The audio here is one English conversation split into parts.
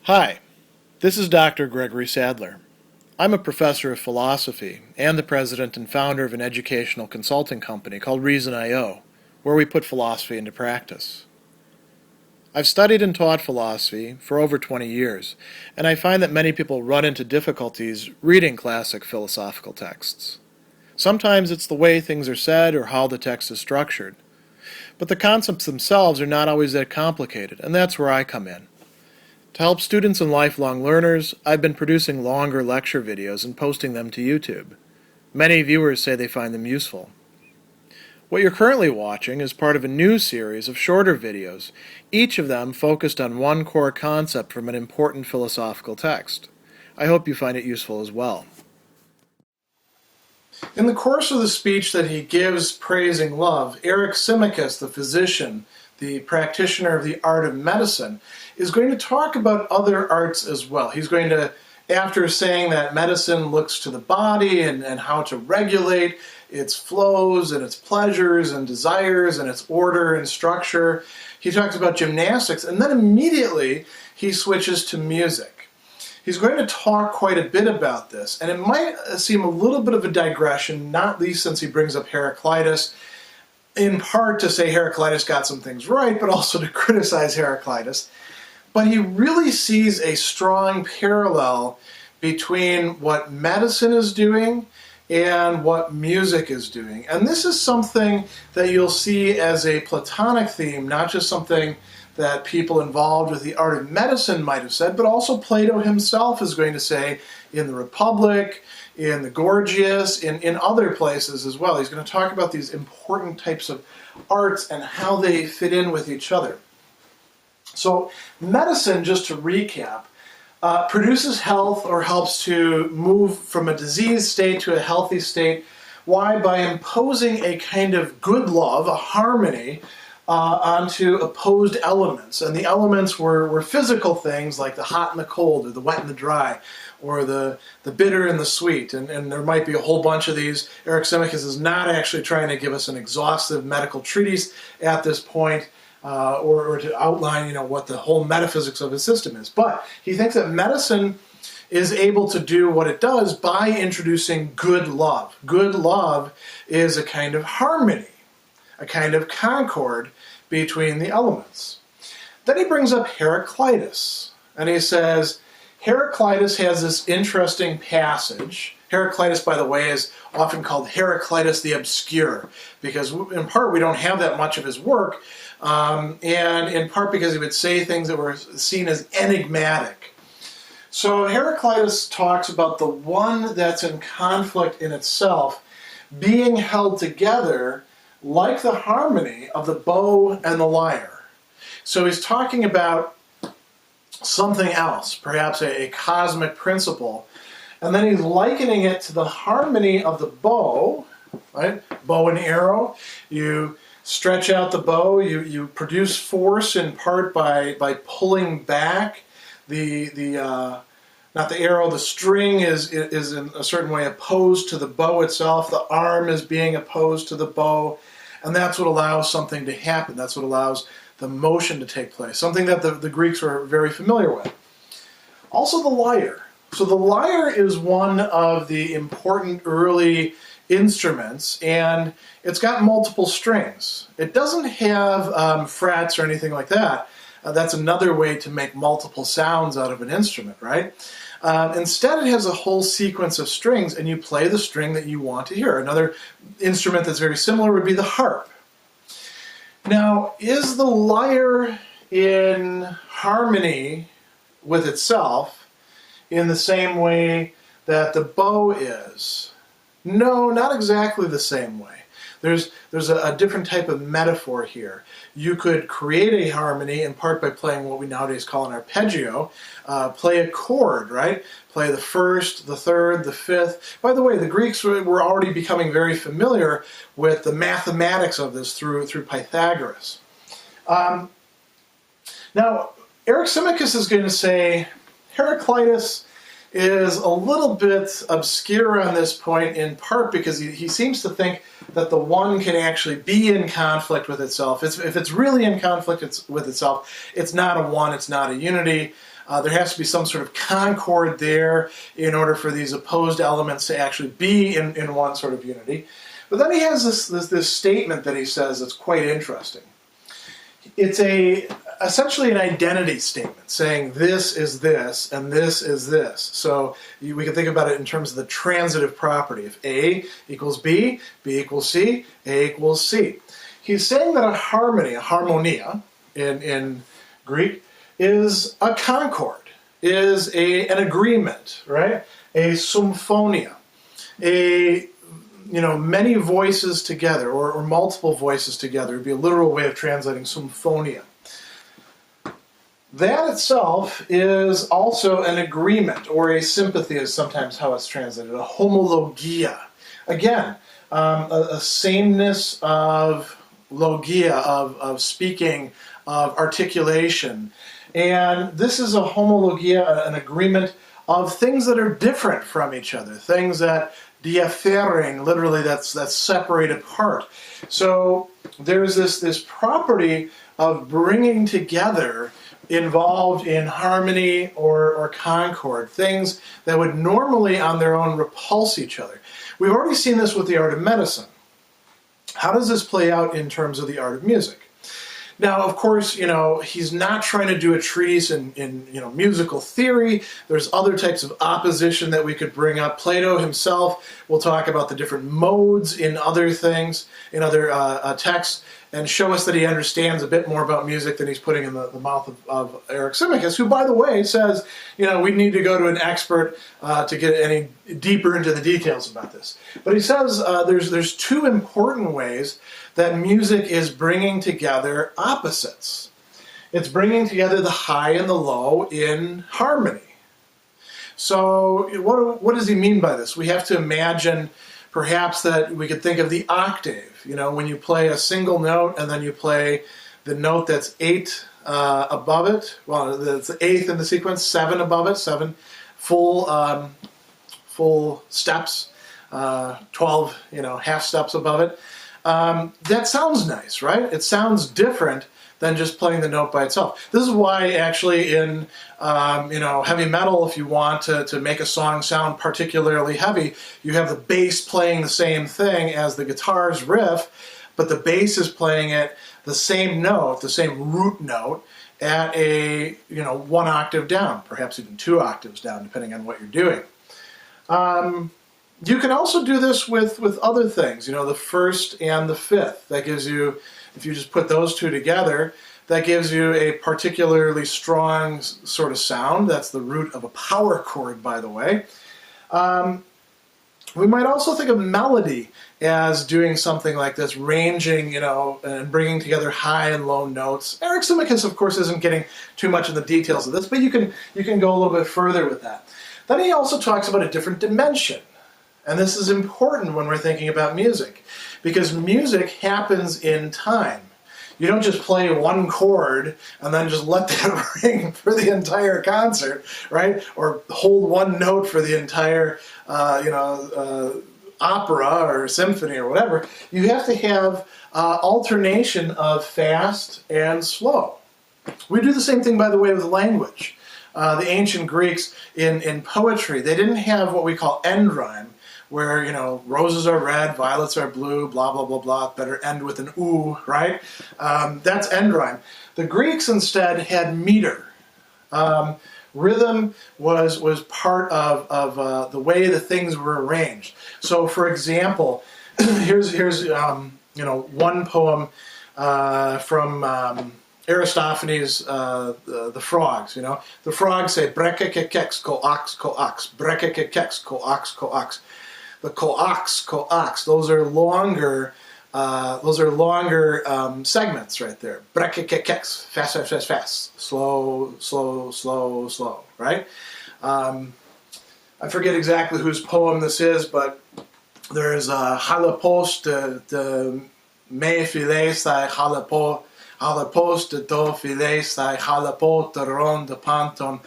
Hi, this is Dr. Gregory Sadler. I'm a professor of philosophy and the president and founder of an educational consulting company called Reason.io, where we put philosophy into practice. I've studied and taught philosophy for over 20 years, and I find that many people run into difficulties reading classic philosophical texts. Sometimes it's the way things are said or how the text is structured. But the concepts themselves are not always that complicated, and that's where I come in. To help students and lifelong learners, I've been producing longer lecture videos and posting them to YouTube. Many viewers say they find them useful. What you're currently watching is part of a new series of shorter videos, each of them focused on one core concept from an important philosophical text. I hope you find it useful as well. In the course of the speech that he gives praising love, Eryximachus, the physician, the practitioner of the art of medicine, is going to talk about other arts as well. He's going to, after saying that medicine looks to the body and how to regulate its flows and its pleasures and desires and its order and structure, he talks about gymnastics, and then immediately he switches to music. He's going to talk quite a bit about this, and it might seem a little bit of a digression, not least since he brings up Heraclitus, in part to say Heraclitus got some things right, but also to criticize Heraclitus. But he really sees a strong parallel between what medicine is doing and what music is doing. And this is something that you'll see as a Platonic theme, not just something that people involved with the art of medicine might have said, but also Plato himself is going to say in the Republic, in the Gorgias, in other places as well. He's going to talk about these important types of arts and how they fit in with each other. So medicine, just to recap, produces health or helps to move from a diseased state to a healthy state. Why? By imposing a kind of good love, a harmony, onto opposed elements. And the elements were physical things like the hot and the cold, or the wet and the dry, or the bitter and the sweet. And there might be a whole bunch of these. Eryximachus is not actually trying to give us an exhaustive medical treatise at this point, or to outline, what the whole metaphysics of his system is. But he thinks that medicine is able to do what it does by introducing good love. Good love is a kind of harmony, a kind of concord between the elements. Then he brings up Heraclitus, and he says, Heraclitus has this interesting passage. Heraclitus, by the way, is often called Heraclitus the Obscure, because in part we don't have that much of his work, and in part because he would say things that were seen as enigmatic. So Heraclitus talks about the one that's in conflict in itself being held together like the harmony of the bow and the lyre. So he's talking about something else, perhaps a cosmic principle, and then he's likening it to the harmony of the bow, right? Bow and arrow. You stretch out the bow, you produce force in part by pulling back not the arrow, the string is in a certain way opposed to the bow itself, the arm is being opposed to the bow, and that's what allows something to happen. That's what allows the motion to take place, something that the Greeks were very familiar with. Also the lyre. So the lyre is one of the important early instruments, and it's got multiple strings. It doesn't have frets or anything like that. That's another way to make multiple sounds out of an instrument, right? Instead, it has a whole sequence of strings, and you play the string that you want to hear. Another instrument that's very similar would be the harp. Now, is the lyre in harmony with itself in the same way that the bow is? No, not exactly the same way. There's a different type of metaphor here. You could create a harmony in part by playing what we nowadays call an arpeggio, play a chord, right? Play the first, the third, the fifth. By the way, the Greeks were already becoming very familiar with the mathematics of this through Pythagoras. Now, Eryximachus is going to say Heraclitus is a little bit obscure on this point, in part because he seems to think that the one can actually be in conflict with itself. If it's really in conflict with itself, it's not a one, it's not a unity. There has to be some sort of concord there in order for these opposed elements to actually be in one sort of unity. But then he has this statement that he says that's quite interesting. It's essentially an identity statement saying this is this and this is this. So we can think about it in terms of the transitive property. If A equals B, B equals C, A equals C. He's saying that a harmony, a harmonia in Greek, is a concord, is an agreement, right? A symphonia, many voices together, or multiple voices together would be a literal way of translating symphonia. That itself is also an agreement, or a sympathy is sometimes how it's translated, a homologia. Again, a sameness of logia, of speaking, of articulation. And this is a homologia, an agreement of things that are different from each other, things that diaphering, literally that's separate apart. So there's this property of bringing together involved in harmony or concord, things that would normally on their own repulse each other. We've already seen this with the art of medicine. How does this play out in terms of the art of music? Now, of course, he's not trying to do a treatise in musical theory. There's other types of opposition that we could bring up. Plato himself will talk about the different modes in other things, in other texts, and show us that he understands a bit more about music than he's putting in the mouth of Eryximachus, who, by the way, says, we need to go to an expert to get any deeper into the details about this. But he says there's two important ways that music is bringing together opposites. It's bringing together the high and the low in harmony. So what does he mean by this? We have to imagine perhaps that we could think of the octave. When you play a single note and then you play the note that's 8 above it, well, it's the 8th in the sequence, 7 above it, 7 full steps, 12, half steps above it. That sounds nice, right? It sounds different than just playing the note by itself. This is why actually in heavy metal, if you want to make a song sound particularly heavy, you have the bass playing the same thing as the guitar's riff, but the bass is playing it the same note, the same root note, at a 1 octave down, perhaps even 2 octaves down, depending on what you're doing. You can also do this with other things, the first and the fifth. That gives you, if you just put those two together, that gives you a particularly strong sort of sound. That's the root of a power chord, by the way. We might also think of melody as doing something like this, ranging, and bringing together high and low notes. Eryximachus, of course, isn't getting too much in the details of this, but you can go a little bit further with that. Then he also talks about a different dimension. And this is important when we're thinking about music, because music happens in time. You don't just play one chord and then just let that ring for the entire concert, right? Or hold one note for the entire, opera or symphony or whatever. You have to have alternation of fast and slow. We do the same thing, by the way, with language. The ancient Greeks in poetry, they didn't have what we call end rhyme, where, roses are red, violets are blue, blah, blah, blah, blah, better end with an oo, right? That's end rhyme. The Greeks instead had meter. Rhythm was part of the way the things were arranged. So, for example, here's one poem from Aristophanes, the frogs, The frogs say, breke-ke-kex, ko-ox, ko-ox, breke-ke-kex, ko-ox, ko-ox. The ko-ox, ko-ox, those are longer segments right there. Breke-ke-kex, fast, fast, fast, fast. Slow, slow, slow, slow, right? I forget exactly whose poem this is, but there's halapos de me filet sai halapos de do filet sai halapos de ron de panton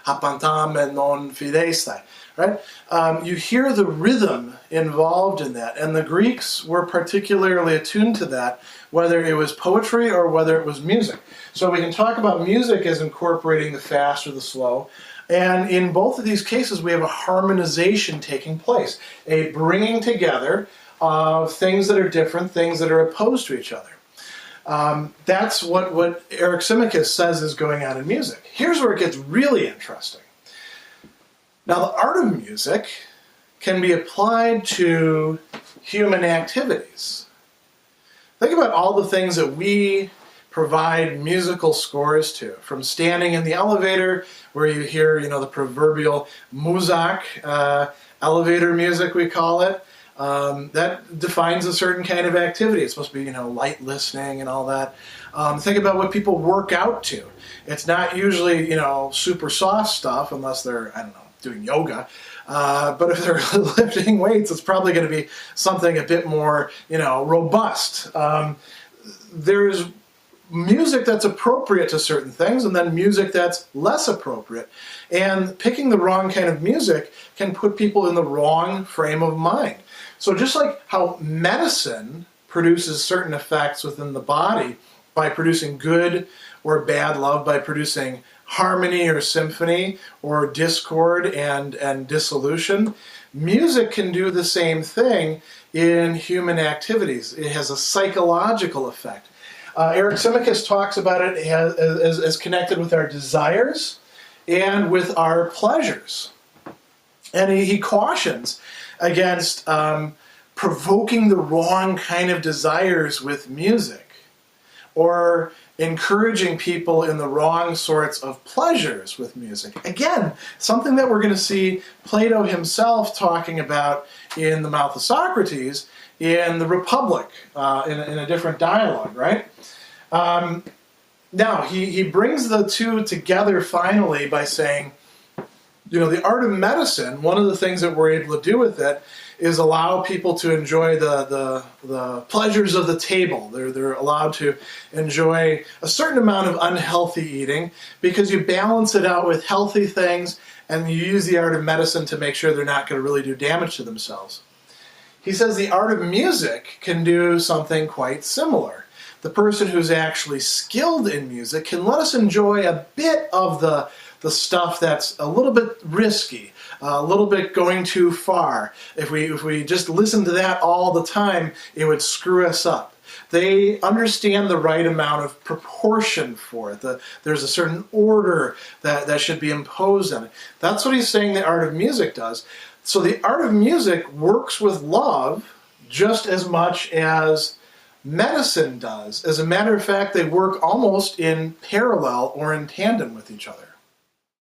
hapantam and non fideste, right? You hear the rhythm involved in that, and the Greeks were particularly attuned to that, whether it was poetry or whether it was music. So we can talk about music as incorporating the fast or the slow, and in both of these cases we have a harmonization taking place, a bringing together of things that are different, things that are opposed to each other. That's what Eryximachus says is going on in music. Here's where it gets really interesting. Now, the art of music can be applied to human activities. Think about all the things that we provide musical scores to, from standing in the elevator where you hear, the proverbial muzak, elevator music we call it. That defines a certain kind of activity. It's supposed to be, light listening and all that. Think about what people work out to. It's not usually, super soft stuff unless they're, doing yoga. But if they're lifting weights, it's probably going to be something a bit more, robust. There's music that's appropriate to certain things, and then music that's less appropriate. And picking the wrong kind of music can put people in the wrong frame of mind. So just like how medicine produces certain effects within the body by producing good or bad love, by producing harmony or symphony or discord and dissolution, music can do the same thing in human activities. It has a psychological effect. Eryximachus talks about it as connected with our desires and with our pleasures. And he cautions against provoking the wrong kind of desires with music, or encouraging people in the wrong sorts of pleasures with music. Again, something that we're going to see Plato himself talking about in the mouth of Socrates in the Republic, in a different dialogue, right? Now, he brings the two together finally by saying, the art of medicine, one of the things that we're able to do with it is allow people to enjoy the pleasures of the table. They're allowed to enjoy a certain amount of unhealthy eating because you balance it out with healthy things and you use the art of medicine to make sure they're not going to really do damage to themselves. He says the art of music can do something quite similar. The person who's actually skilled in music can let us enjoy a bit of the stuff that's a little bit risky, a little bit going too far. If we just listen to that all the time, it would screw us up. They understand the right amount of proportion for it. There's a certain order that should be imposed on it. That's what he's saying the art of music does. So the art of music works with love just as much as medicine does. As a matter of fact, they work almost in parallel or in tandem with each other.